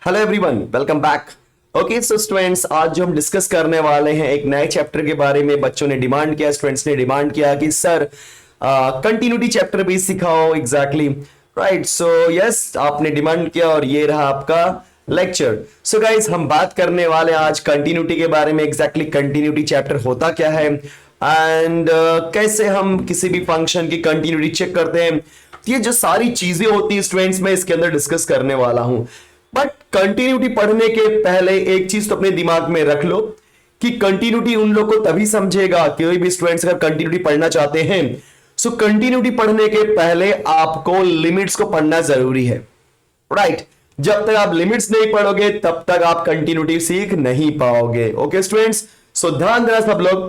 Hello everyone, welcome back. Okay so students, आज जो हम डिस्कस करने वाले हैं एक नए चैप्टर के बारे में। बच्चों ने डिमांड किया, स्टूडेंट्स ने डिमांड किया कि सर कंटिन्यूटी चैप्टर भी सिखाओ। एग्जैक्टली राइट, सो यस, आपने डिमांड किया और ये रहा आपका लेक्चर। सो गाइज, हम बात करने वाले हैं आज कंटिन्यूटी के बारे में। एग्जैक्टली कंटिन्यूटी चैप्टर होता क्या है एंड कैसे हम किसी भी फंक्शन की कंटिन्यूटी चेक करते हैं। ये जो सारी चीजें होती है स्टूडेंट्स, मैं इसके अंदर डिस्कस करने वाला हूं। बट कंटिन्यूटी पढ़ने के पहले एक चीज तो अपने दिमाग में रख लो कि कंटिन्यूटी उन लोग को तभी समझेगा, कोई भी स्टूडेंट्स अगर कंटिन्यूटी पढ़ना चाहते हैं, सो कंटिन्यूटी पढ़ने के पहले आपको लिमिट्स को पढ़ना जरूरी है। राइट, जब तक आप लिमिट्स नहीं पढ़ोगे तब तक आप कंटिन्यूटी सीख नहीं पाओगे। ओके स्टूडेंट्स, सो ध्यान देना सब लोग,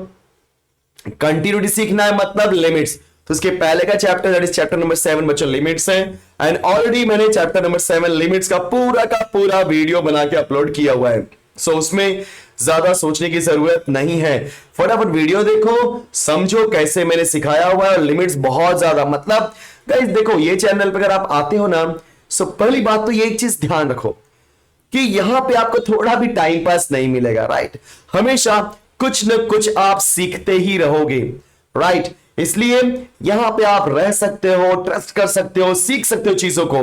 कंटिन्यूटी सीखना है मतलब लिमिट्स। तो इसके पहले का chapter that is chapter number 7 बच्चों लिमिट्स है, एंड ऑलरेडी मैंने चैप्टर नंबर 7 लिमिट्स का पूरा वीडियो बना के अपलोड किया हुआ है। सो उसमें ज्यादा सोचने की जरूरत नहीं है, फटाफट वीडियो देखो, समझो कैसे मैंने सिखाया हुआ है। और लिमिट्स बहुत ज्यादा, मतलब गाइस देखो, ये चैनल पे अगर आप आते हो ना, सो पहली बात तो ये एक चीज ध्यान रखो कि यहां पे आपको थोड़ा भी टाइम पास नहीं मिलेगा। राइट, हमेशा कुछ न कुछ आप सीखते ही रहोगे। राइट, इसलिए यहां पे आप रह सकते हो, ट्रस्ट कर सकते हो, सीख सकते हो चीजों को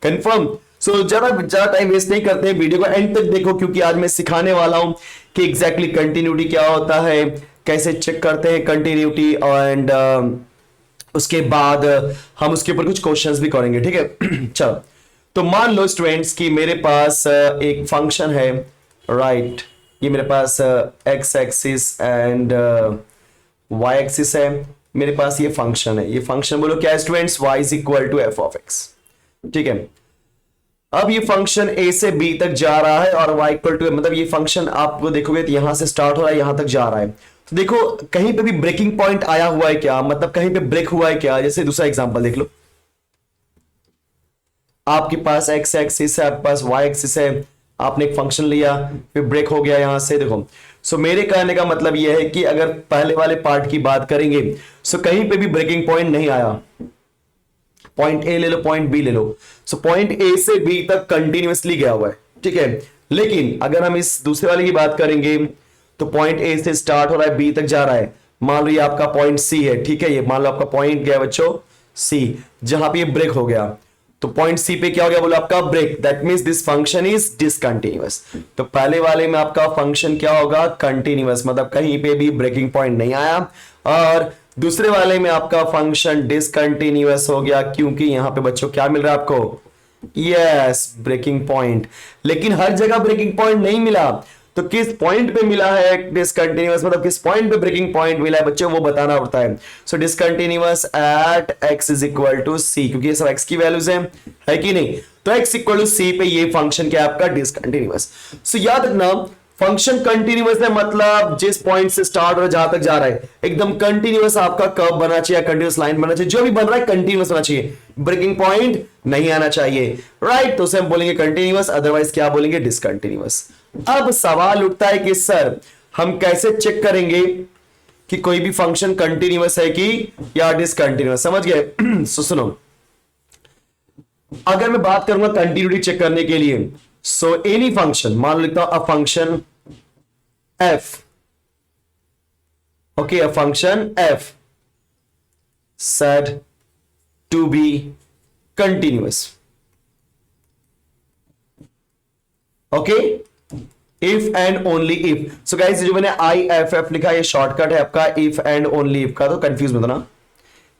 कंफर्म। सो ज्यादा टाइम वेस्ट नहीं करते हैं, वीडियो को एंड तक देखो, क्योंकि आज मैं सिखाने वाला हूं कि एग्जैक्टली कंटिन्यूटी क्या होता है, कैसे चेक करते हैं कंटिन्यूटी, एंड उसके बाद हम उसके ऊपर कुछ क्वेश्चंस भी करेंगे। ठीक है चलो, तो मान लो स्टूडेंट्स कि मेरे पास एक फंक्शन है। राइट, ये मेरे पास x axis and y axis है। मेरे पास ये फंक्शन है, ये फंक्शन बोलो क्या है students, y is equal to f of x. ठीक है, अब ये फंक्शन a से b तक जा रहा है और y इक्वल टू, मतलब ये फंक्शन आपको देखोगे तो यहां से स्टार्ट हो रहा है, यहां तक जा रहा है। तो देखो कहीं पे भी ब्रेकिंग पॉइंट आया हुआ है क्या, मतलब कहीं पे ब्रेक हुआ है क्या। जैसे दूसरा एग्जांपल देख लो, आपके पास एक्स एक्सिस है, आपके पास वाई एक्सिस है, आपने एक फंक्शन लिया, फिर ब्रेक हो गया यहां से। देखो, सो मेरे कहने का मतलब यह है कि अगर पहले वाले पार्ट की बात करेंगे, सो कहीं पे भी ब्रेकिंग पॉइंट नहीं आया। पॉइंट ए ले लो, पॉइंट बी ले लो, सो पॉइंट ए से बी तक कंटिन्यूअसली गया हुआ है। ठीक है, लेकिन अगर हम इस दूसरे वाले की बात करेंगे तो पॉइंट ए से स्टार्ट हो रहा है, बी तक जा रहा है। मान लो ये आपका पॉइंट सी है। ठीक है, ये मान लो आपका पॉइंट गया बच्चों सी, जहां पे ये ब्रेक हो गया। तो पॉइंट सी पे क्या हो गया, बोलो आपका break, that means this function is discontinuous. तो पहले वाले में आपका फंक्शन क्या होगा, कंटिन्यूअस, मतलब कहीं पे भी ब्रेकिंग पॉइंट नहीं आया। और दूसरे वाले में आपका फंक्शन डिसकंटिन्यूअस हो गया, क्योंकि यहां पे बच्चों क्या मिल रहा है आपको, यस ब्रेकिंग पॉइंट। लेकिन हर जगह ब्रेकिंग पॉइंट नहीं मिला, तो किस पॉइंट पे मिला है डिसकंटिन्यूअस, मतलब किस पॉइंट पे ब्रेकिंग पॉइंट मिला है बच्चों, वो बताना पड़ता है। So discontinuous at x is equal to c, क्योंकि ये सब x की वैल्यूज है कि नहीं। तो x इक्वल टू सी पे ये फंक्शन क्या है आपका, डिसकंटिन्यूअस। सो याद रखना, फंक्शन कंटिन्यूअस है मतलब जिस पॉइंट से स्टार्ट हो जहां तक जा रहा है, एकदम कंटिन्यूअस आपका कर्व बनना चाहिए, कंटिन्यूअस लाइन बनना चाहिए, जो भी बन रहा है कंटिन्यूअस होना चाहिए, ब्रेकिंग पॉइंट नहीं आना चाहिए। राइट, तो उसे हम बोलेंगे कंटिन्यूअस, अदरवाइज क्या बोलेंगे, डिसकंटिन्यूअस। अब सवाल उठता है कि सर हम कैसे चेक करेंगे कि कोई भी फंक्शन कंटिन्यूअस है कि या डिसकंटिन्यूअस, समझ गए। सुनो, अगर मैं बात करूंगा कंटिन्यूटी चेक करने के लिए, सो एनी फंक्शन, मान लो लिखता हूं a function f, okay, a function f said to be continuous, okay, if and only if. So guys, जो मैंने IFF लिखा है ये शॉर्टकट है आपका इफ एंड ओनली इफ का, तो कंफ्यूज मत होना,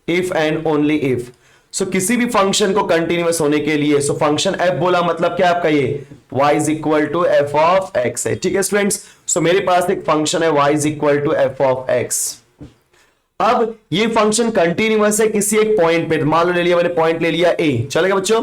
इफ एंड ओनली इफ। सो किसी भी फंक्शन को कंटिन्यूअस होने के लिए, सो फंक्शन f बोला मतलब क्या आपका, ये y is equal to f of x है। ठीक है स्टूडेंट्स, सो मेरे पास एक फंक्शन है y is equal to f of x. अब ये फंक्शन कंटिन्यूअस है किसी एक पॉइंट पे, मान लो ले लिया मैंने, पॉइंट ले लिया a, चलेगा बच्चों।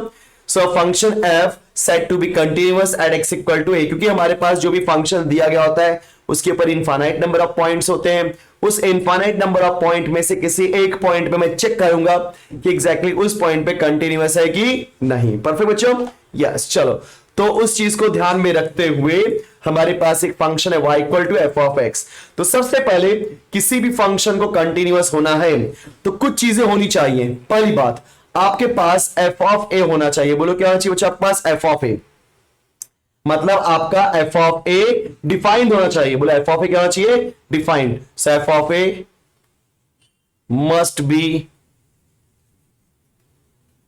So function f set to be continuous at x equal to a, क्योंकि हमारे पास जो भी फंक्शन दिया गया होता है उसके ऊपर इनफाइनाइट नंबर ऑफ पॉइंट्स होते हैं। उस इनफाइनाइट नंबर ऑफ पॉइंट में से किसी एक पॉइंट पे मैं चेक करूंगा कि एग्जैक्टली उस पॉइंट पे कंटिन्यूअस है कि नहीं। परफेक्ट बच्चों, यस। चलो, तो उस चीज को ध्यान में रखते हुए हमारे पास एक फंक्शन है y equal to f of x. तो सबसे पहले किसी भी फंक्शन को कंटिन्यूअस होना है तो कुछ चीजें होनी चाहिए। पहली बात, आपके पास एफ ऑफ ए होना चाहिए। बोलो क्या होना चाहिए बच्चा, आपके पास एफ ऑफ ए। मतलब आपका एफ ऑफ ए डिफाइंड होना चाहिए। बोला एफ ऑफ ए क्या होना चाहिए? Defined. So f of a must be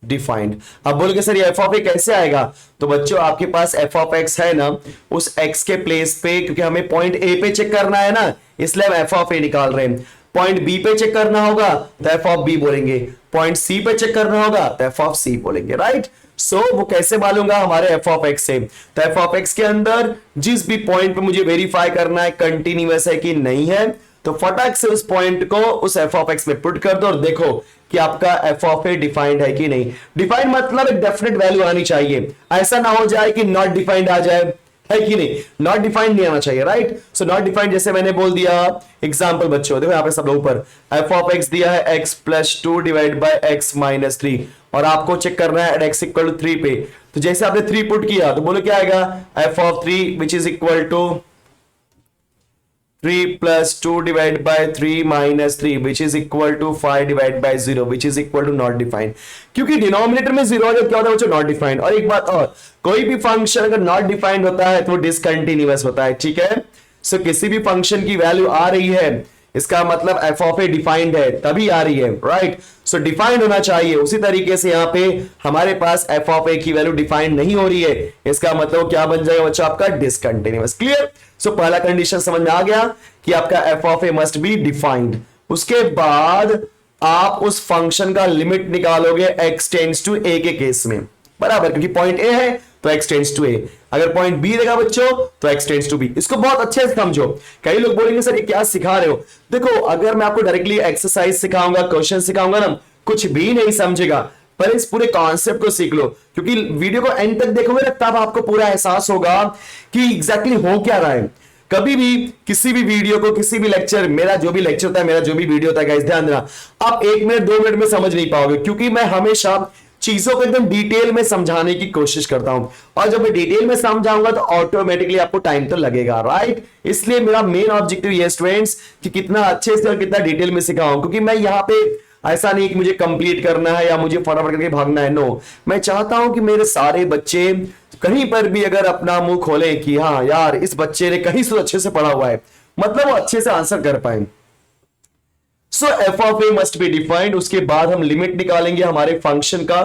defined. अब बोलोगे सर ये एफ ऑफ ए कैसे आएगा? तो बच्चों आपके पास एफ ऑफ एक्स है ना, उस एक्स के प्लेस पे, क्योंकि हमें पॉइंट ए पे चेक करना है ना, इसलिए हम एफ ऑफ ए निकाल रहे हैं। पॉइंट बी पे चेक करना होगा तो एफ ऑफ बी बोलेंगे, पॉइंट सी पे चेक करना होगा तो एफ ऑफ सी बोलेंगे, राइट। सो वो कैसे मालूंगा? हमारे एफ ऑफ एक्स से। तो एफ ऑफ एक्स के अंदर जिस भी पॉइंट पे मुझे वेरीफाई करना है कंटिन्यूअस है कि नहीं है, तो फटाक से उस पॉइंट को उस एफ ऑफ एक्स में पुट कर दो और देखो कि आपका एफ ऑफ ए डिफाइंड है कि नहीं। डिफाइंड मतलब एक डेफिनेट वैल्यू आनी चाहिए, ऐसा ना हो जाए कि नॉट डिफाइंड आ जाए, है कि नहीं। नॉट डिफाइंड नहीं आना चाहिए, राइट। सो नॉट डिफाइंड जैसे मैंने बोल दिया एग्जांपल बच्चों, देखो यहां पे सब लोग ऊपर एफ ऑफ एक्स दिया है x plus 2 divide by x minus 3 और आपको चेक करना है एट x इक्वल टू 3 पे। तो जैसे आपने 3 पुट किया तो बोलो क्या आएगा? F of 3 which is equal to 3 plus 2 divided by 3 minus 3 which is equal to 5 divided by 0 which is equal to not defined। क्योंकि डिनोमिनेटर में 0 जब क्या होता है बच्चों? Not defined. और एक बात और, कोई भी फंक्शन अगर नॉट डिफाइंड होता है तो डिसकंटिन्यूअस होता है, ठीक है। सो किसी भी फंक्शन की वैल्यू आ रही है, इसका मतलब एफ ऑफ ए डिफाइंड है तभी आ रही है, राइट। सो डिफाइंड होना चाहिए। उसी तरीके से यहां पे हमारे पास एफ ऑफ ए की वैल्यू डिफाइंड नहीं हो रही है, इसका मतलब क्या बन जाएगा बच्चों? आपका डिसकंटिन्यूअस। क्लियर। सो पहला कंडीशन समझ में आ गया कि आपका F of a must be defined. उसके बाद आप उस फंक्शन का लिमिट निकालोगे x टेंड्स टू a के केस में, बराबर, क्योंकि पॉइंट a है तो x टेंड्स टू a। अगर पॉइंट b देगा बच्चों तो x टेंड्स टू b। इसको बहुत अच्छे से समझो। कई लोग बोलेंगे सर ये क्या सिखा रहे हो? देखो अगर मैं आपको डायरेक्टली एक्सरसाइज सिखाऊंगा, क्वेश्चन सिखाऊंगा ना, कुछ भी नहीं समझेगा। पर इस पूरे कॉन्सेप्ट को सीख लो, क्योंकि वीडियो को एंड तक देखोगे ना तब आपको पूरा एहसास होगा कि एग्जैक्टली हो क्या रहा है। कभी भी किसी भी वीडियो को, किसी भी लेक्चर, मेरा जो भी लेक्चर होता है, मेरा जो भी वीडियो होता है गाइस, ध्यान देना, आप 1 मिनट 2 मिनट में समझ नहीं पाओगे, क्योंकि मैं हमेशा चीजों को एकदम डिटेल में समझाने की कोशिश करता हूं। और जब मैं डिटेल में समझाऊंगा तो ऑटोमेटिकली आपको टाइम तो लगेगा, राइट। इसलिए मेरा मेन ऑब्जेक्टिव ये स्टूडेंट्स कि कितना अच्छे से और कितना डिटेल में सिखाऊं, क्योंकि मैं यहाँ पे ऐसा नहीं कि मुझे कंप्लीट करना है या मुझे फटाफट करके भागना है, नो। मैं चाहता हूं कि मेरे सारे बच्चे कहीं पर भी अगर अपना मुंह खोले कि हाँ यार इस बच्चे ने कहीं से अच्छे से पढ़ा हुआ है, मतलब वो अच्छे से आंसर कर पाए। So f of a must be defined. उसके बाद हम लिमिट निकालेंगे हमारे फंक्शन का,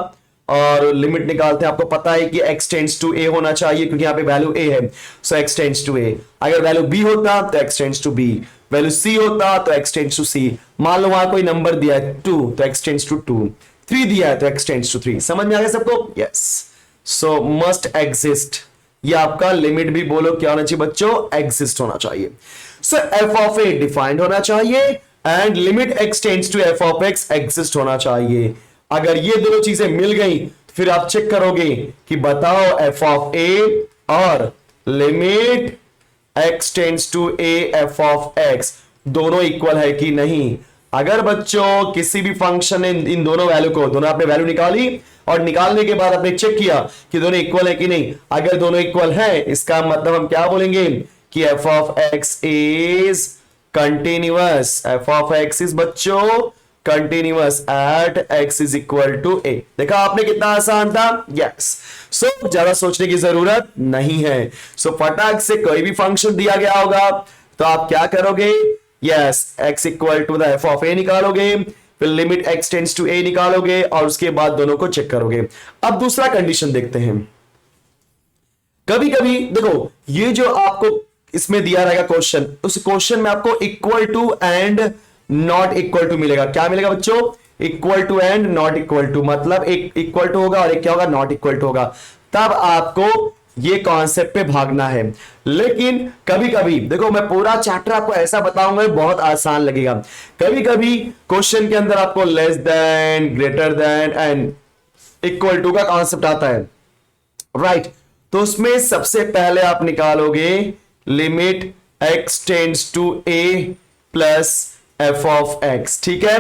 और लिमिट निकालते हैं, आपको पता है कि x टेंड्स टू a होना चाहिए क्योंकि यहाँ पे वैल्यू a है। So x tends to a। अगर वैल्यू b होता तो x tends to b, value c होता तो x टेंड्स टू c। मान लो वहां कोई नंबर दिया है 2 तो x टेंड्स टू 2, 3 दिया है तो x टेंड्स टू 3। समझ में आ गया सबको? यस। सो मस्ट एग्जिस्ट, ये आपका लिमिट भी बोलो क्या होना चाहिए बच्चों? एग्जिस्ट होना चाहिए। So f of a defined होना चाहिए and limit x tends to f of x exist होना चाहिए। अगर ये दोनों चीजें मिल गई तो फिर आप चेक करोगे कि बताओ f ऑफ a और limit x tends to a f of x दोनों इक्वल है कि नहीं। अगर बच्चों किसी भी फंक्शन ने इन दोनों वैल्यू को, दोनों आपने वैल्यू निकाली और निकालने के बाद आपने चेक किया कि दोनों इक्वल है कि नहीं, अगर दोनों इक्वल है इसका मतलब हम क्या बोलेंगे कि f of x is continuous. f of x is बच्चों continuous at x is equal to a। देखा आपने कितना आसान था? यस। सो ज्यादा सोचने की जरूरत नहीं है। सो फटाक से कोई भी फंक्शन दिया गया होगा तो आप क्या करोगे? Yes, x equal to the f of a निकालोगे, फिर limit x tends to a निकालोगे और उसके बाद दोनों को चेक करोगे। अब दूसरा कंडीशन देखते हैं। कभी कभी देखो ये जो आपको इसमें दिया रहेगा क्वेश्चन, उस क्वेश्चन में आपको equal to and not equal to मिलेगा। क्या मिलेगा बच्चों? Equal to and not equal to, मतलब एक इक्वल टू होगा और एक क्या होगा? नॉट इक्वल टू होगा। तब आपको ये कॉन्सेप्ट पे भागना है। लेकिन कभी कभी देखो मैं पूरा चैप्टर आपको ऐसा बताऊंगा बहुत आसान लगेगा। कभी कभी क्वेश्चन के अंदर आपको less than, greater than and equal to का कॉन्सेप्ट आता है, राइट। तो उसमें सबसे पहले आप निकालोगे limit x tends to a plus f of x, ठीक है।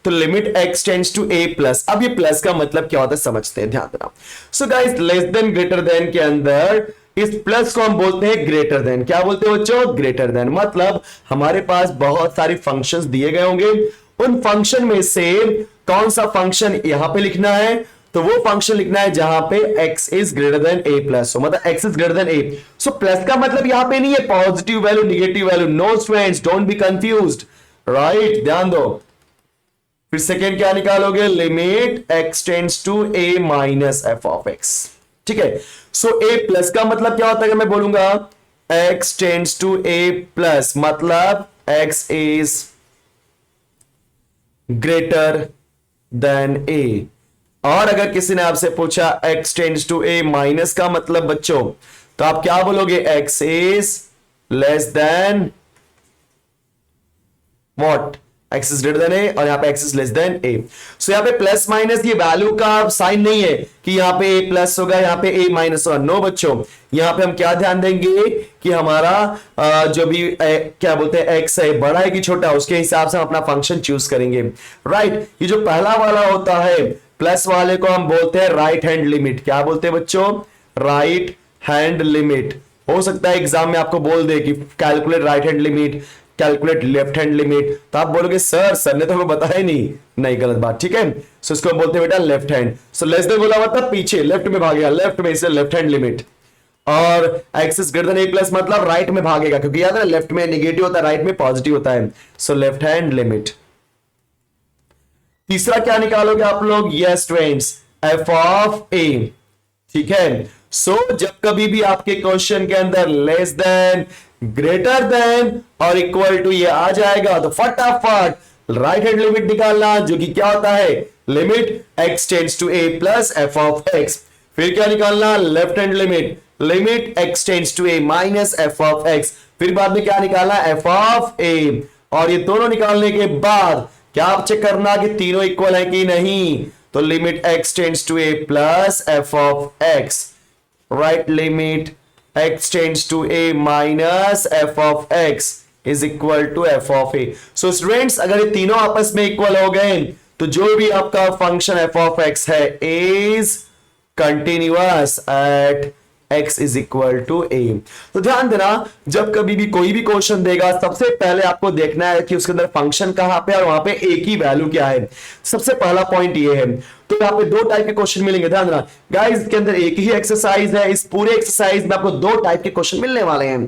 तो limit x tends to a plus, अब ये प्लस का मतलब क्या होता है समझते हैं, ध्यान देना। So guys less than greater then के अंदर इस प्लस को हम बोलते हैं ग्रेटर देन। क्या बोलते हैं बच्चों? Greater than. मतलब हमारे पास बहुत सारे फंक्शंस दिए गए होंगे, उन फंक्शन में से कौन सा फंक्शन यहां पे लिखना है, तो वो फंक्शन लिखना है जहां पे x is greater than a plus हो, मतलब x is greater than a। So plus का मतलब यहां पे नहीं है positive value negative value, no students don't be confused, right, ध्यान दो। फिर सेकेंड क्या निकालोगे, limit x tends to a minus f of x, ठीक है। सो a प्लस का मतलब क्या होता है, मैं बोलूंगा x tends to a plus मतलब x is greater than a। और अगर किसी ने आपसे पूछा x tends to a minus का मतलब बच्चों, तो आप क्या बोलोगे, x is less than what, x is greater than a, और यहां पे x is less than a। So यहां पे प्लस माइनस ये वैल्यू का साइन नहीं है कि यहां पे a प्लस होगा यहां पे a माइनस होगा, नो बच्चों। यहां पे हम क्या ध्यान देंगे कि हमारा जो भी क्या बोलते हैं x है बड़ा है कि छोटा, उसके हिसाब से हम अपना फंक्शन चूज करेंगे, राइट। ये जो पहला वाला होता है प्लस वाले को हम बोलते हैं राइट हैंड लिमिट, क्या बोलते हैं बच्चों, राइट हैंड लिमिट। हो सकता है एग्जाम में आपको बोल दे कि calculate right hand limit, calculate left hand limit, तो आप बोलोगे सर ने तो हमें बताया ही नहीं, गलत बात, ठीक है। सो इसको हम बोलते हैं बेटा left hand. So less than बोला मतलब पीछे लेफ्ट में भागेगा, लेफ्ट में, इसलिए लेफ्ट हैंड लिमिट। और x is greater than a plus मतलब राइट में भागेगा, क्योंकि याद है लेफ्ट में नेगेटिव होता है, राइट में पॉजिटिव होता है। So left hand limit. तीसरा क्या निकालोगे आप लोग, yes students, f of a, ठीक है। सो जब कभी भी आपके क्वेश्चन के अंदर लेस देन, ग्रेटर देन और इक्वल टू ये आ जाएगा, तो फटाफट राइट हैंड लिमिट निकालना, जो कि क्या होता है, limit x tends to a plus f of x। फिर क्या निकालना, left hand limit, limit x tends to a minus f of x। फिर बाद में क्या निकालना, f ऑफ a। और ये दोनों निकालने के बाद क्या आप चेक करना कि तीनों इक्वल है कि नहीं, तो limit x tends to a plus f of x, right, limit x tends to a minus f of x is equal to f of a। So students अगर ये तीनों आपस में इक्वल हो गए, तो जो भी आपका फंक्शन एफ ऑफ x है is continuous at x is equal to a। तो ध्यान देना, जब कभी भी कोई भी क्वेश्चन देगा, सबसे पहले आपको देखना है कि उसके अंदर फंक्शन कहां पे और वहां पे a की वैल्यू क्या है। सबसे पहला पॉइंट ये है। तो यहाँ पे दो टाइप के क्वेश्चन मिलेंगे, ध्यान देना गाइस, इसके अंदर एक ही एक्सरसाइज है, इस पूरे एक्सरसाइज में आपको दो टाइप के क्वेश्चन मिलने वाले हैं।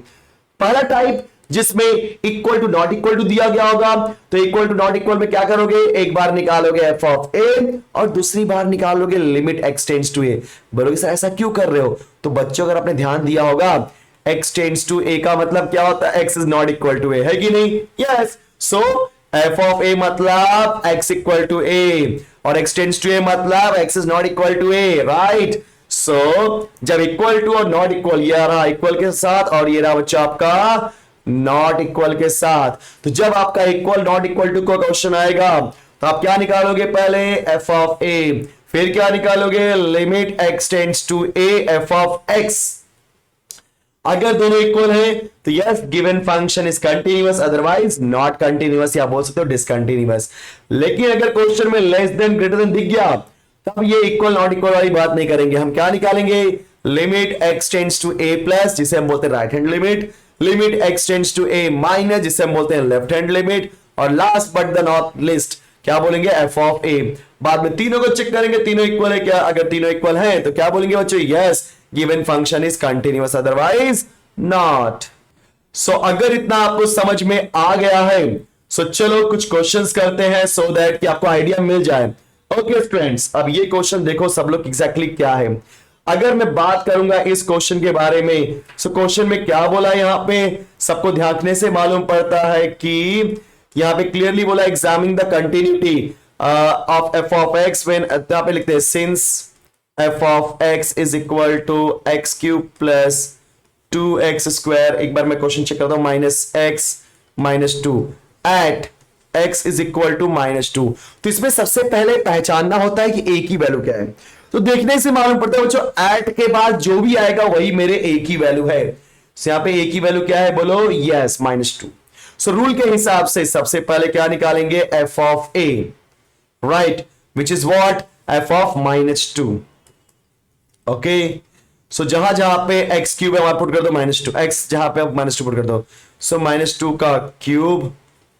पहला टाइप जिसमें equal to not equal to दिया गया होगा, तो इक्वल टू नॉट इक्वल में क्या करोगे, एक बार निकालोगे एफ ऑफ ए और दूसरी बार निकालोगे लिमिट एक्स टेंड्स टू ए। बोलोगे सर ऐसा क्यों कर रहे हो, तो बच्चों अगर आपने ध्यान दिया होगा एक्स टेंड्स टू ए का मतलब क्या होता है, x is not equal to a, है कि नहीं, yes. So f of a मतलब एक्स इक्वल टू ए और एक्स टेंड्स टू ए मतलब x is not equal to a, right. So जब इक्वल टू और नॉट इक्वल, ये रहा इक्वल के साथ और ये रहा बच्चा आपका नॉट इक्वल के साथ, तो जब आपका इक्वल नॉट इक्वल टू का क्वेश्चन आएगा तो आप क्या निकालोगे, पहले एफ ऑफ ए, फिर क्या निकालोगे, limit x tends to a f of x. अगर दोनों इक्वल है तो yes given function is continuous, otherwise not continuous या बोल सकते हो डिसकंटिन्यूअस। लेकिन अगर क्वेश्चन में लेस देन ग्रेटर देन दिख गया तब ये इक्वल नॉट इक्वल वाली बात नहीं करेंगे, हम क्या निकालेंगे, limit x tends to a plus, जिसे हम बोलते हैं right hand limit, limit x tends to a minus, जिसे हम बोलते हैं लेफ्ट हैंड लिमिट, और last but the not least क्या बोलेंगे, एफ ऑफ ए। बाद में तीनों को चेक करेंगे तीनों इक्वल है क्या, अगर तीनों इक्वल हैं तो क्या बोलेंगे बच्चों, yes given function is continuous, otherwise not. So अगर इतना आपको समझ में आ गया है, सो चलो कुछ क्वेश्चंस करते हैं सो दैट कि आपको आइडिया मिल जाए। ओके फ्रेंड्स, अब ये क्वेश्चन देखो सब लोग एग्जैक्टली क्या है। अगर मैं बात करूंगा इस क्वेश्चन के बारे में, सो क्वेश्चन में क्या बोला, यहां पे सबको ध्यान रखने से मालूम पड़ता है कि यहां पे क्लियरली बोला examining the continuity of f of x when, यहां पे लिखते हैं since f of x is equal to x cube plus 2x square, एक बार मैं क्वेश्चन चेक करता हूं, minus x minus two at x is equal to minus two. तो इसमें सबसे पहले पहचानना होता है कि a की वैल्यू क्या है, तो देखने से मालूम पड़ता है बच्चों एट के बाद जो भी आएगा वही मेरे a की वैल्यू है। तो यहां पे a की वैल्यू क्या है, बोलो yes minus two. So rule के हिसाब से सबसे पहले क्या निकालेंगे, f of a, right, which is what, f of minus two. Okay, so जहां जहां पे x क्यूब है वहां पुट कर दो माइनस टू, x जहां पे माइनस टू पुट कर दो। सो माइनस टू का cube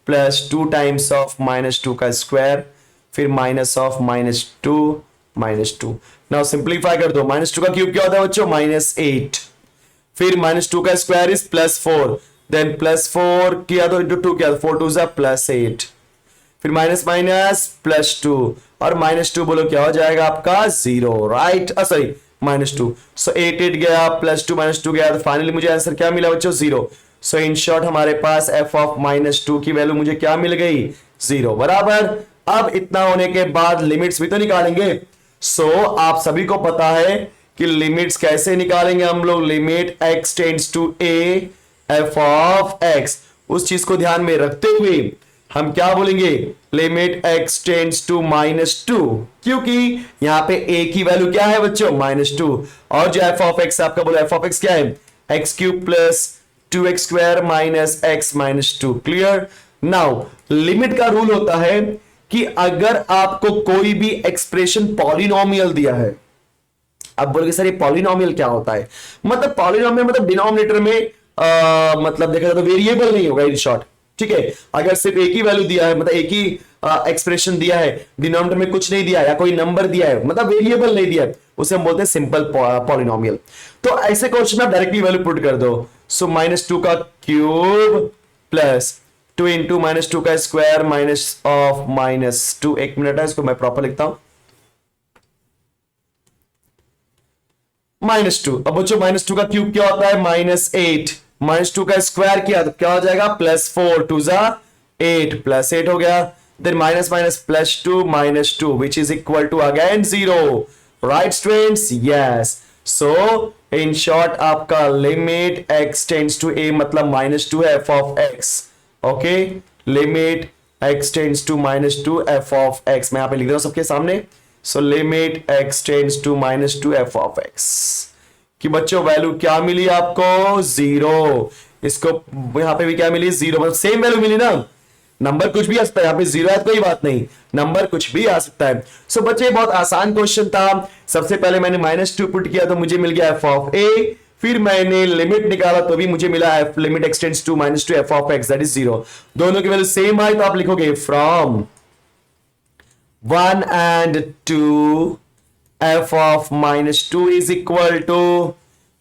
plus 2 times of minus to का स्क्वायर, फिर minus of minus to -2। Now simplify कर दो, -2 का क्यूब क्या होता है बच्चों, -8। फिर -2 का स्क्वायर इज +4, देन +4 किया तो इंटू 2 किया, 4 2 +8, फिर माइनस माइनस +2, और -2 बोलो क्या हो जाएगा आपका 0, राइट, सॉरी -2। सो 8 8 गया, +2 -2 गया, तो फाइनली मुझे आंसर क्या मिला बच्चों, 0। सो इन शॉर्ट हमारे पास f ऑफ -2 की वैल्यू मुझे क्या मिल गई, 0, बराबर। अब इतना होने के बाद लिमिट्स भी तो निकालेंगे। सो आप सभी को पता है कि लिमिट्स कैसे निकालेंगे हम लोग, limit x tends to a f of x, उस चीज को ध्यान में रखते हुए हम क्या बोलेंगे, लिमिट x टेंड्स टू -2, क्योंकि यहां पे a की वैल्यू क्या है बच्चों, -2, और जो f ऑफ x आपका बोला, f ऑफ x क्या है, x³ plus 2x square minus x -2, clear. Now limit का रूल होता है कि अगर आपको कोई भी एक्सप्रेशन पॉलिनोमियल दिया है, अब बोलोगे सर ये पॉलिनोमियल क्या होता है, मतलब पॉलिनोमियल मतलब डिनोमिनेटर में मतलब देखा जाए तो वेरिएबल नहीं होगा इन शॉर्ट, ठीक है। अगर सिर्फ एक ही वैल्यू दिया है, मतलब एक ही एक्सप्रेशन दिया है, डिनोमिनेटर में कुछ नहीं दिया है या कोई नंबर दिया है, मतलब वेरिएबल नहीं दिया है, उसे हम बोलते हैं सिंपल पॉलिनोमियल। तो ऐसे क्वेश्चन में आप डायरेक्टली वैल्यू पुट कर दो। सो -2 का क्यूब प्लस 2 इंटू -2 का स्क्वायर माइनस ऑफ -2, एक मिनट है, इसको मैं प्रॉपर लिखता हूं, -2। अब बच्चों -2 का क्यूब क्या होता है, -8, -2 का स्क्वायर किया तो क्या हो जाएगा, +4 2 8, +8 हो गया, then minus minus +2 -2 which is equal to again 0, right students, yes. So in short आपका limit x tends to a मतलब -2 है f of x, okay, limit x tends to -2 f of x, मैं यहां पे लिख रहा हूं सबके सामने। So limit x tends to -2 f of x कि बच्चों वैल्यू क्या मिली आपको, 0। इसको यहां पे भी क्या मिली, 0, मतलब सेम वैल्यू मिली ना, नंबर कुछ भी आ सकता है, यहां पे 0 है कोई बात नहीं, नंबर कुछ भी आ सकता है। सो बच्चे बहुत आसान क्वेश्चन था। सबसे पहले मैंने -2 पुट किया तो मुझे मिल गया f ऑफ a, फिर मैंने लिमिट निकाला तो भी मुझे मिला limit x tends to -2 f of x that is 0। दोनों की वैल्यू सेम आई तो आप लिखोगे from 1 and 2 f of -2 is equal to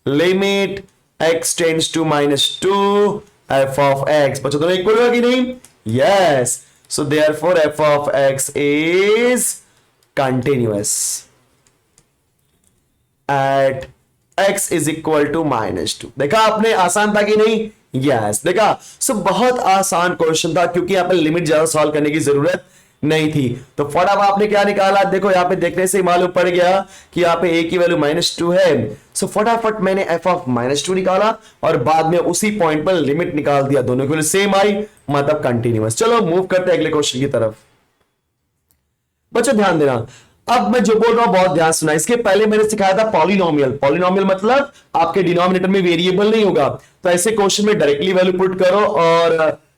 limit x tends to -2 f of x, बच्चों दोनों इक्वल होगा कि नहीं, yes, so therefore f of x is continuous at x is equal to -2। देखा आपने, आसान था कि नहीं, yes, देखा। सो बहुत आसान क्वेश्चन था क्योंकि यहां पे लिमिट ज्यादा सॉल्व करने की जरूरत नहीं थी। तो फटाफट आपने क्या निकाला, देखो यहां पे देखने से मालूम पड़ गया कि यहां पे a की वैल्यू -2 है। सो फटाफट मैंने f ऑफ -2 निकाला और बाद में उसी पॉइंट पर लिमिट निकाल दिया, दोनों की वैल्यू सेम आई मतलब कंटीन्यूअस। चलो मूव करते हैं अगले क्वेश्चन की तरफ। बच्चों ध्यान देना, अब मैं जो बोल रहा हूं बहुत ध्यान सुना। इसके पहले मैंने सिखाया था पॉलिनोमियल, पॉलिनोमियल मतलब आपके डिनोमिनेटर में वेरिएबल नहीं होगा, तो ऐसे क्वेश्चन में डायरेक्टली वैल्यू पुट करो और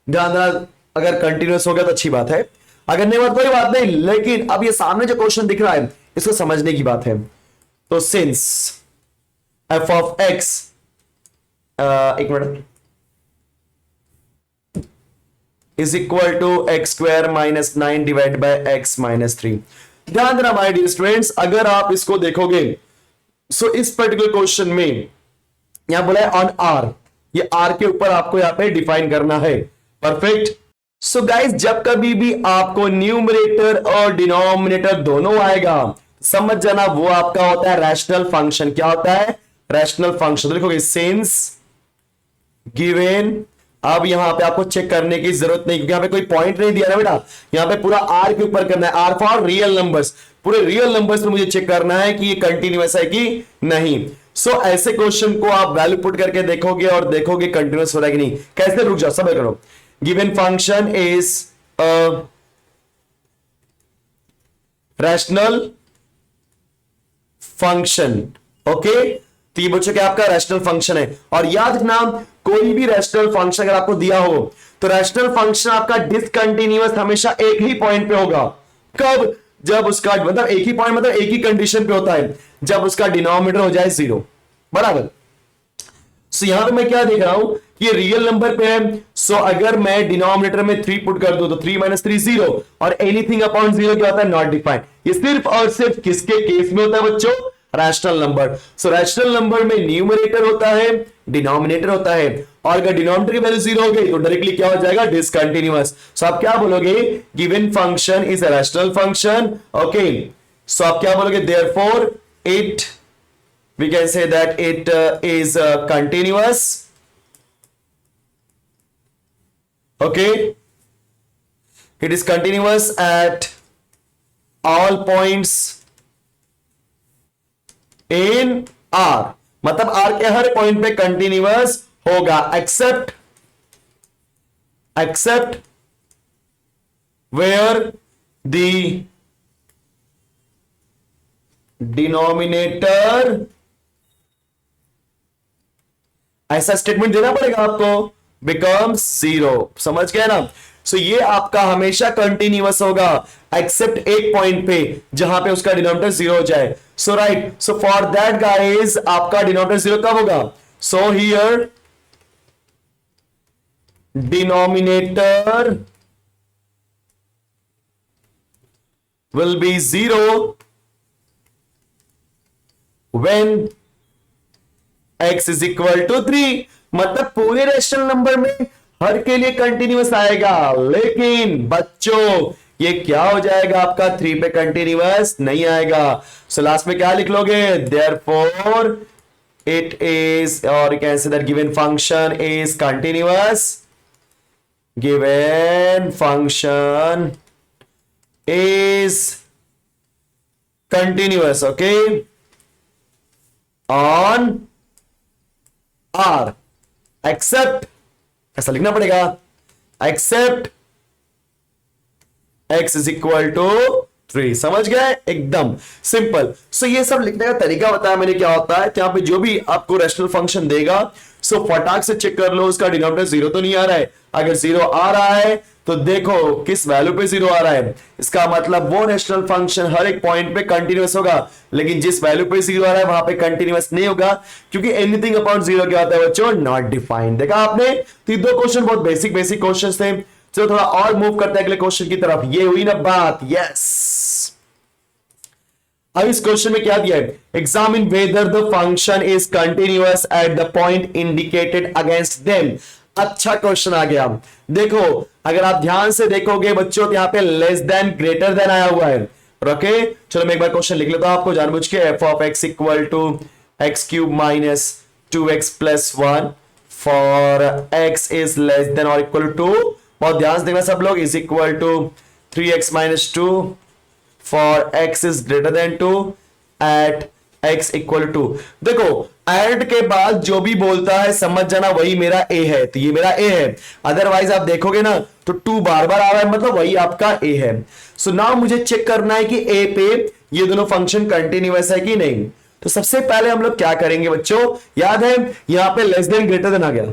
ध्यान देना, अगर कंटीन्यूअस हो गया तो अच्छी बात है, अगर नहीं बात कोई बात नहीं। लेकिन अब ये सामने जो क्वेश्चन दिख रहा है इसको समझने की बात है। तो सिंस f ऑफ x, एक मिनट, is equal to x square -9 divide by x -3। ध्यान देना माय डियर स्टूडेंट्स, अगर आप इसको देखोगे सो इस पर्टिकुलर क्वेश्चन में यहां बोला है ऑन r, ये r के ऊपर आपको यहां पे डिफाइन करना है, परफेक्ट। सो गाइस जब कभी भी आपको न्यूमरेटर और डिनोमिनेटर दोनों आएगा, समझ जाना वो आपका होता है रैशनल फंक्शन। क्या होता है, रैशनल फंक्शन। तो लिखोगे सिंस गिवन, अब यहां पे आपको चेक करने की जरूरत नहीं क्योंकि यहां पे कोई पॉइंट नहीं दिया ना बेटा, यहां पे पूरा आर के ऊपर करना है, आर फॉर रियल नंबर्स, पूरे रियल नंबर्स में मुझे चेक करना है कि ये कंटिन्यूअस है कि नहीं। सो ऐसे क्वेश्चन को आप वैल्यू पुट करके देखोगे और देखोगे कंटिन्यूअस हो रहा है कि नहीं। कैसे, रुक जाओ, सब करो। Given function is a rational function, okay. तो ये बच्चों क्या आपका रैशनल फंक्शन है। और याद रखना, कोई भी रैशनल फंक्शन अगर आपको दिया हो तो रैशनल फंक्शन आपका डिसकंटिन्यूअस हमेशा एक ही पॉइंट पे होगा। कब, जब उसका मतलब एक ही पॉइंट मतलब एक ही कंडीशन पे होता है, जब उसका डिनोमिनेटर हो जाए 0, बराबर। सो यहां पे मैं क्या देख रहा हूं कि ये रियल नंबर पे है, सो अगर मैं डिनोमिनेटर में 3 पुट कर दूं तो 3 माइनस 3 0, और एनीथिंग अपॉन 0 क्या होता है, नॉट डिफाइंड। ये सिर्फ और सिर्फ किसके केस में होता है बच्चों, रैशनल नंबर। सो रैशनल नंबर में न्यूमरेटर होता है, डिनोमिनेटर होता है, और अगर डिनोमिनेटर की वैल्यू 0 हो गई तो डायरेक्टली क्या हो जाएगा, डिसकंटिन्यूअस। सो आप क्या बोलोगे, given function is a rational function. Okay, so आप क्या बोलोगे, therefore it, we can say that it is continuous. Okay, it is continuous at all points in R, मतलब R के हर पॉइंट पे कंटिन्यूअस होगा, except where the denominator, ऐसा statement देना पड़ेगा आपको, बिकम्स 0। समझ गए ना। सो ये आपका हमेशा कंटिन्यूअस होगा एक्सेप्ट एक पॉइंट पे जहां पे उसका डिनोमिनेटर 0 हो जाए। So right, so for that guys आपका डिनोमिनेटर 0 कब होगा, so here denominator will be 0 when x is equal to 3। मतलब पूरे रेशनल नंबर में हर के लिए कंटिन्यूअस आएगा, लेकिन बच्चों ये क्या हो जाएगा आपका, 3 पे कंटिन्यूअस नहीं आएगा। सो लास्ट में क्या लिख लोगे, देयरफॉर इट इज, और can say that given function is continuous, given function is continuous, okay, on R except, ऐसा लिखना पड़ेगा, except x is equal to 3। समझ गए, एकदम सिंपल। सो ये सब लिखने का तरीका बताया मैंने क्या होता है। तो यहां पे जो भी आपको रैशनल फंक्शन देगा, सो फटाक से चेक कर लो उसका डिनोमिनेटर 0 तो नहीं आ रहा है। अगर 0 आ रहा है तो देखो किस वैल्यू पे 0 आ रहा है, इसका मतलब वो रैशनल फंक्शन हर एक पॉइंट पे कंटिन्यूअस होगा, लेकिन जिस वैल्यू पे 0 आ रहा है वहां पे कंटिन्यूअस नहीं होगा, क्योंकि एनीथिंग अपॉन 0 क्या होता है बच्चों, नॉट डिफाइंड। देखा आपने, तो दो क्वेश्चन बहुत बेसिक क्वेश्चन थे। चलो थोड़ा और मूव करते हैं अगले क्वेश्चन की तरफ। ये हुई ना बात, यस। अब इस क्वेश्चन में क्या दिया है, examine whether the function is continuous at the point indicated against them. अच्छा क्वेश्चन आ गया। देखो अगर आप ध्यान से देखोगे बच्चों, तो यहां पे लेस देन ग्रेटर देन आया हुआ है। ओके, चलो मैं एक बार क्वेश्चन लिख लेता हूं आपको जानबूझ के। F of x equal to x cube minus 2x plus 1 for x is less than और इक्वल टू, बहुत ध्यान से देखना सब लोग, is equal to 3x minus 2 for x is greater than 2 at x equal to. देखो एड के बाद जो भी बोलता है समझ जाना वही मेरा a है, तो ये मेरा a है। अदरवाइज आप देखोगे ना तो 2 बार बार आ रहा है, मतलब वही आपका a है। सो नाउ मुझे चेक करना है कि a पे ये दोनों फंक्शन कंटिन्यूअस है कि नहीं। तो सबसे पहले हम लोग क्या करेंगे बच्चों, याद है यहां पे लेस देन ग्रेटर देन आ गया।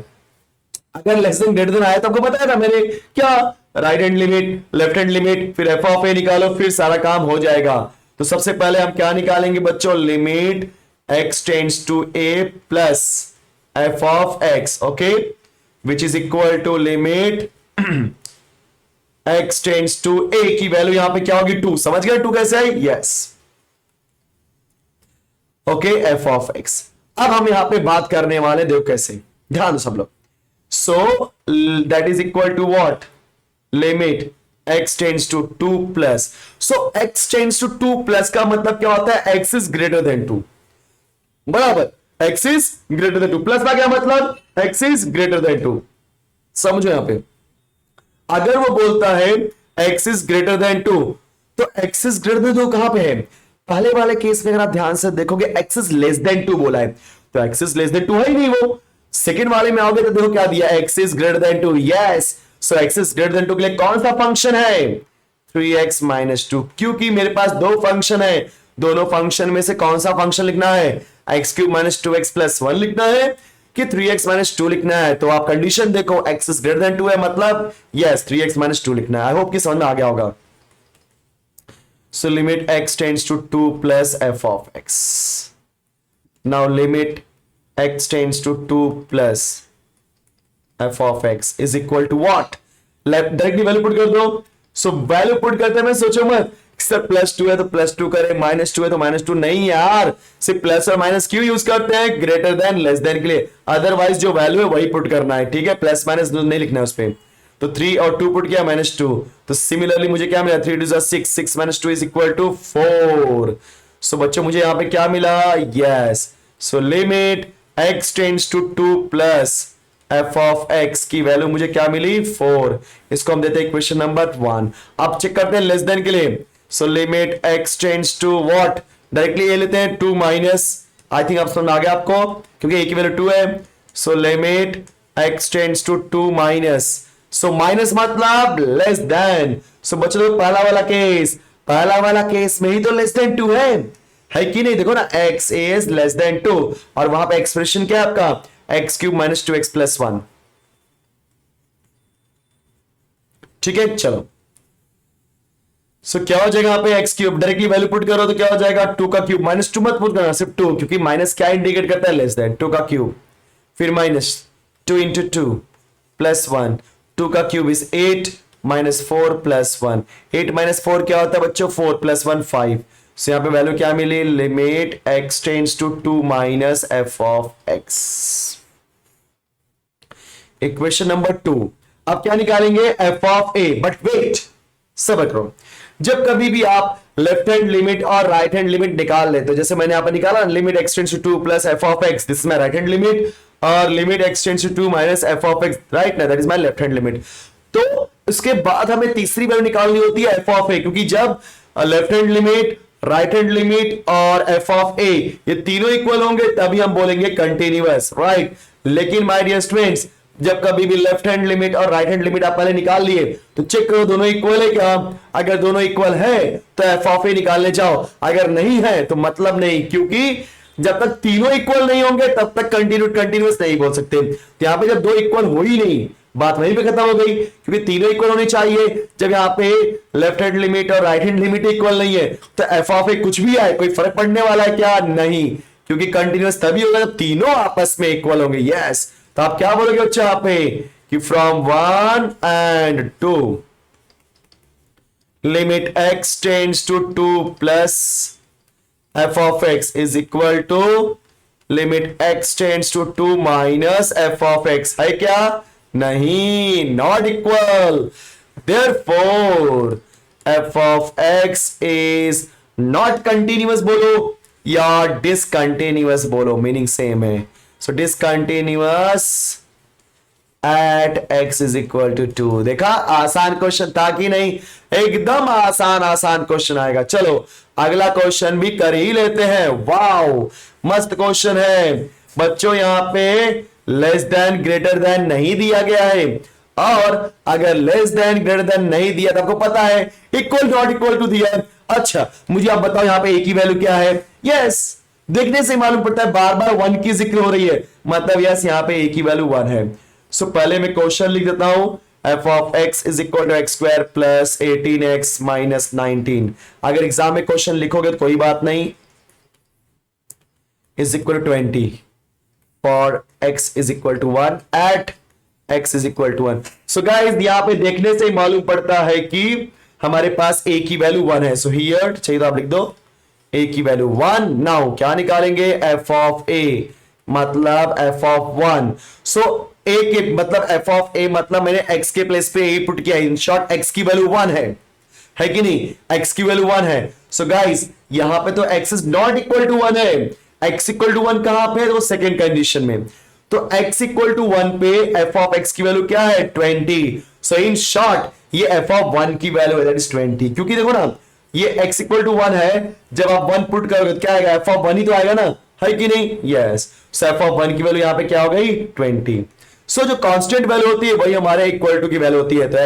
अगर लेस देन ग्रेटर देन आया तो आपको पता है ना मेरे क्या, right hand limit, left hand limit, फिर एफ ऑफ ए निकालो, फिर सारा काम हो जाएगा। तो सबसे पहले हम क्या निकालेंगे बच्चों, limit x tends to a plus f of x, okay, which is equal to limit x tends to a की वैल्यू यहां पे क्या होगी, 2। समझ गए 2 कैसे है, yes, okay, F of x। अब हम यहां पे बात करने वाले, देखो कैसे, ध्यान दो सब लोग। So that is equal to what? Limit x tends to 2 plus. So x tends to 2 plus का मतलब क्या होता है, x is greater than 2, बराबर, x is greater than 2 plus का क्या मतलब, x is greater than 2। समझो यहां पे, अगर वो बोलता है x is greater than 2, तो x is greater than 2 कहां पे है, पहले वाले केस में अगर आप ध्यान से देखोगे x is less than 2 बोला है, तो x is less than 2 है ही नहीं वो। सेकेंड वाले में आओगे तो देखो क्या दिया, x is greater than 2, yes. So x is greater than 2 के लिए कौन सा फंक्शन है, 3x minus 2, क्योंकि मेरे पास दो फंक्शन है, दोनों फंक्शन में से कौन सा फंक्शन लिखना है, x cube minus 2x plus 1 लिखना है कि 3x माइनस 2 लिखना है। तो आप कंडीशन देखो, x is greater than 2 है, मतलब यस 3x माइनस 2 लिखना है। आई होप कि समझ में आ गया होगा। So limit x tends to 2 plus f of x, now limit x tends to 2 plus f of x is equal to what, directly value put कर दो। सो वैल्यू पुट करते मैं सोचो मत सर +2 है तो +2 करे, -2 है तो -2, नहीं यार, सिर्फ प्लस और माइनस क्यों यूज करते हैं, ग्रेटर देन लेस देन के लिए, अदरवाइज जो वैल्यू है वही पुट करना है, ठीक है, प्लस माइनस नहीं लिखना है उस पर। तो 3 और 2 पुट किया -2, तो सिमिलरली मुझे क्या मिला 3 2 6, 6 - 2 इज इक्वल टू 4। सो बच्चों मुझे यहां पे क्या मिला, yes, so limit x tends to 2 plus f of x की वैल्यू मुझे क्या मिली 4। इसको हम देते हैं क्वेश्चन नंबर 1। अब चेक करते हैं लेस देन के लिए। So limit x tends to what, directly ये लेते हैं 2 माइनस, आई थिंक आप समझ आ गया आपको क्योंकि a की वैल्यू 2 है। So limit x tends to 2 minus, so minus मतलब लेस देन। सो बच्चों देखो पहला वाला केस में ही तो लेस देन 2 है कि नहीं, देखो ना x इज लेस देन 2 और वहां पे एक्सप्रेशन क्या है आपका x³ - 2x + 1, ठीक है। चलो सो क्या हो जाएगा यहाँ पे x³ डायरेक्टली वैल्यू पुट करो तो क्या हो जाएगा 2 का क्यूब, -2 मत पुट करना सिर्फ 2, क्योंकि माइनस क्या इंडिकेट करता है लेस देन, 2 का क्यूब, फिर -2 × 2 + 1, 2 का क्यूब इज 8 -4 + 1, 8 - 4 क्या होता है बच्चों 4 + 1 5। सो यहां पे वैल्यू क्या मिली, limit x tends to 2 minus f of x। Equation number 2। अब क्या निकालेंगे f of a, but wait सब्र करो, जब कभी भी आप लेफ्ट हैंड लिमिट और राइट हैंड लिमिट निकाल लेते हो, जैसे मैंने यहां पर निकाला limit x tends to 2 plus f of x, this is my right hand limit, और limit x tends to 2 minus f of x, right ना, that is my left hand limit. तो उसके बाद हमें तीसरी वैल्यू निकालनी होती है f ऑफ a, क्योंकि जब left hand limit, right hand limit और f ऑफ a ये तीनों इक्वल होंगे तभी हम बोलेंगे कंटिन्यूअस, राइट। लेकिन माय डियर स्टूडेंट्स जब कभी भी लेफ्ट हैंड लिमिट और राइट हैंड लिमिट आप पहले निकाल लिए तो चेक करो दोनों इक्वल है क्या, अगर दोनों इक्वल है तो f ऑफ a निकालने जाओ, अगर नहीं है तो मतलब नहीं, क्योंकि जब तक तीनों इक्वल नहीं होंगे तब तक कंटिन्यूअस नहीं बोल सकते। तो यहां पे जब दो इक्वल हो ही नहीं, बात वहीं पे खत्म हो गई, क्योंकि तीनों इक्वल होने चाहिए। जब यहाँ पे लेफ्ट हैंड लिमिट और राइट हैंड लिमिट इक्वल नहीं है तो f ऑफ a कुछ भी आए कोई फर्क पड़ने वाला है क्या, नहीं, क्योंकि कंटिन्यूअस तभी होगा जब तीनों आपस में इक्वल होंगे, यस। तो आप क्या बोलोगे बच्चा यहाँ पे कि from 1 and 2 limit x tends to 2 plus f of x is equal to limit x tends to 2 minus f of x, है क्या, नहीं, not equal, therefore f of x is not continuous बोलो या discontinuous बोलो, meaning same है। सो discontinuous at x is equal to 2। देखा आसान question था कि नहीं, एकदम आसान क्वेश्चन आएगा। चलो अगला क्वेश्चन भी कर ही लेते हैं। वाओ मस्त क्वेश्चन है बच्चों, यहां पे लेस देन ग्रेटर देन नहीं दिया गया है, और अगर लेस देन ग्रेटर देन नहीं दिया तो आपको पता है इक्वल नॉट इक्वल टू दिया। अच्छा मुझे आप बताओ यहाँ पे a की वैल्यू क्या है, यस देखने से मालूम पड़ता है बार बार 1 की जिक्र हो रही है, मतलब यस यहाँ पे a की वैल्यू 1 है। सो पहले मैं क्वेश्चन लिख देता हूं, f of x is equal to x² plus 18x minus 19। अगर एग्जाम में क्वेश्चन लिखोगे तो कोई बात नहीं, is equal to 20 for x is equal to 1 at x is equal to 1। So guys यहां पे देखने से ही मालूम पड़ता है कि हमारे पास a की वैल्यू 1 है। सो हियर चाहिए तो आप लिख दो a की वैल्यू 1। नाउ क्या निकालेंगे, f ऑफ a मतलब f ऑफ 1। सो a के मतलब f ऑफ a मतलब मैंने x के प्लेस पे a पुट किया, इन शॉर्ट x की वैल्यू 1 है कि नहीं, x की वैल्यू 1 है। सो गाइस यहां पे तो x is not equal to 1 है, x इक्वल टू 1 कहां पे है, तो सेकंड कंडीशन में। तो x इक्वल टू 1 पे f ऑफ x की वैल्यू क्या है 20। सो इन शॉर्ट ये f ऑफ 1 की वैल्यू है दैट इज 20, क्योंकि देखो ना ये x इक्वल टू 1 है, जब आप 1 पुट करोगे तो क्या आएगा, f ऑफ 1 ही तो आएगा ना, है कि नहीं, यस। सो f ऑफ 1 की वैल्यू यहां पे क्या हो गई 20। सो जो कांस्टेंट वैल्यू होती है वही हमारे इक्वल टू की वैल्यू होती है। तो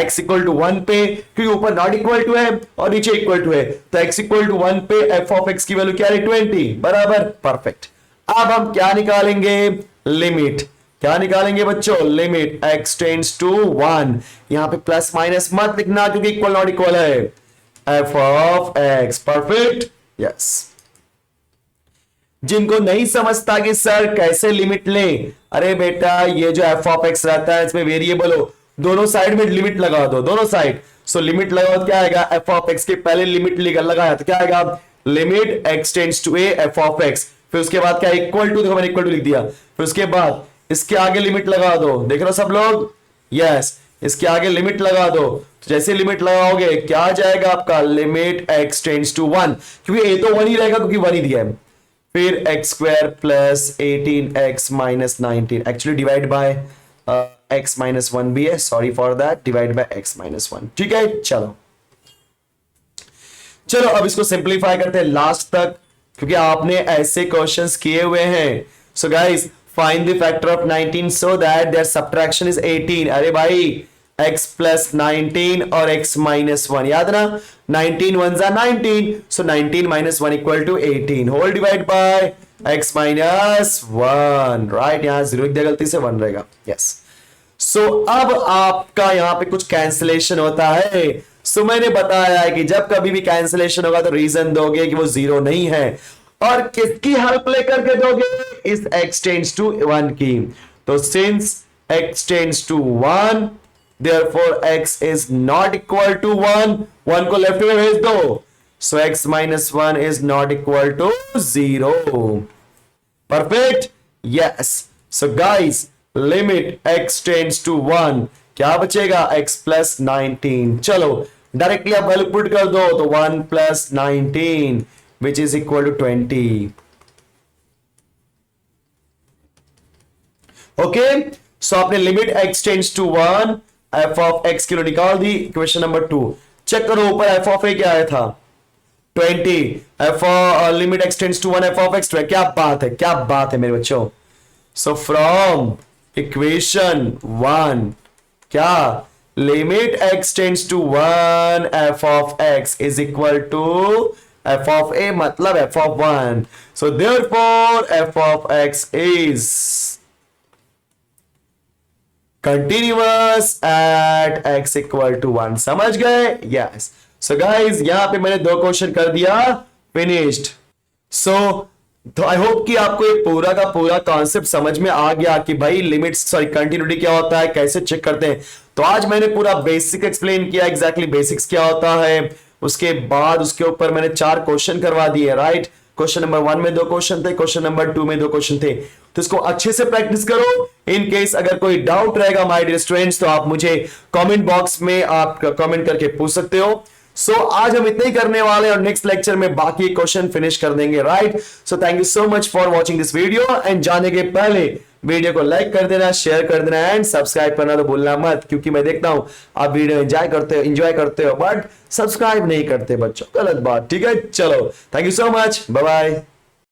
x इक्वल टू 1 पे, क्योंकि ऊपर नॉट इक्वल टू है और नीचे इक्वल टू है, तो x इक्वल टू 1 पे f ऑफ x की वैल्यू क्या है 20, बराबर, परफेक्ट। अब हम क्या निकालेंगे, लिमिट, क्या निकालेंगे बच्चों, लिमिट x टेंड्स टू 1। यहां पे प्लस माइनस मत लिखना क्योंकि इक्वल नॉट इक्वल है, f of x, perfect, yes. जिनको नहीं समझता कि सर कैसे लिमिट लें, अरे बेटा ये जो एफ ऑफ एक्स रहता है इसमें वेरिएबल हो, दोनों साइड में लिमिट लगा दो, दोनों साइड। सो लिमिट लगाओ तो क्या आएगा, एफ ऑफ एक्स के पहले लिमिट लगाया तो क्या आएगा, limit x tends to a f of x, फिर उसके बाद क्या इक्वल टू, देखो मैंने इक्वल टू लिख दिया, फिर उसके बाद इसके आगे लिमिट लगा दो, देख रहे हो सब लोग, यस इसके आगे लिमिट लगा दो, तो जैसे लिमिट लगाओगे क्या आ जाएगा आपका, लिमिट एक्स टेंड्स टू 1, क्योंकि ए तो 1 ही रहेगा क्योंकि 1 ही दिया है, फिर x square plus 18x minus 19, actually divide by x minus 1 भी है, sorry for that, divide by x minus 1, ठीक है। चलो चलो अब इसको सिंप्लीफाई करते हैं लास्ट तक, क्योंकि आपने ऐसे क्वेश्चंस किए हुए हैं। So guys find the factor of 19 so that their subtraction is 18। अरे भाई x प्लस 19 और x माइनस 1, याद ना, 19 1 जा 19, सो 19 minus 1 equal to 18, whole divide by x minus 1, right, यहां 0 लिख दिया गलती से, 1 रहेगा, यस। सो अब आपका यहां पे कुछ कैंसिलेशन होता है। सो मैंने बताया है कि जब कभी भी कैंसिलेशन होगा तो रीजन दोगे कि वो 0 नहीं है, और किसकी हेल्प लेकर के दोगे, इस x टेंड्स टू 1 की। तो since x tends to 1, therefore x is not equal to 1, 1 को लेफ्ट में भेज दो, so x minus 1 is not equal to 0, perfect, yes। so guys limit x tends to 1, क्या बचेगा, x plus 19, चलो directly आप वैल्यू पुट कर दो, तो 1 plus 19 which is equal to 20, okay. So आपने limit x tends to 1 f of x किलो निकाल दी। क्वेश्चन नंबर 2 चेक करो, ऊपर f ऑफ a क्या आया था, 20, f limit x tends to 1 f of x, क्या बात है, क्या बात है मेरे बच्चों। सो फ्रॉम इक्वेशन 1 क्या, limit x tends to 1 f of x is equal to f of a मतलब f of 1, so therefore f of x is continuous at x equal to 1, समझ गए, यस। सो गाइज यहां पे मैंने 2 question कर दिया, finished. तो I hope कि आपको एक पूरा का पूरा कॉन्सेप्ट समझ में आ गया कि भाई लिमिट्स सॉरी कंटिन्यूटी क्या होता है, कैसे चेक करते हैं। तो आज मैंने पूरा बेसिक एक्सप्लेन किया, एग्जैक्टली बेसिक्स क्या होता है, उसके बाद उसके ऊपर मैंने 4 क्वेश्चन करवा दिए, राइट। क्वेश्चन नंबर 1 में 2 क्वेश्चन थे, क्वेश्चन नंबर 2 में 2 क्वेश्चन थे, तो इसको अच्छे से प्रैक्टिस करो। इन केस अगर कोई डाउट रहेगा माय डियर स्टूडेंट्स, तो आप मुझे कमेंट बॉक्स में आप कमेंट करके पूछ सकते हो। सो आज हम इतना ही करने वाले हैं और नेक्स्ट लेक्चर में बाकी क्वेश्चन फिनिश कर देंगे, right. So thank you so much for watching this video, and जाने के पहले वीडियो को लाइक कर देना, शेयर कर देना एंड सब्सक्राइब करना तो भूलना मत, क्योंकि मैं देखता हूं आप वीडियो एंजॉय करते हो बट सब्सक्राइब नहीं करते बच्चों, गलत बात, ठीक है। चलो thank you so much, bye bye.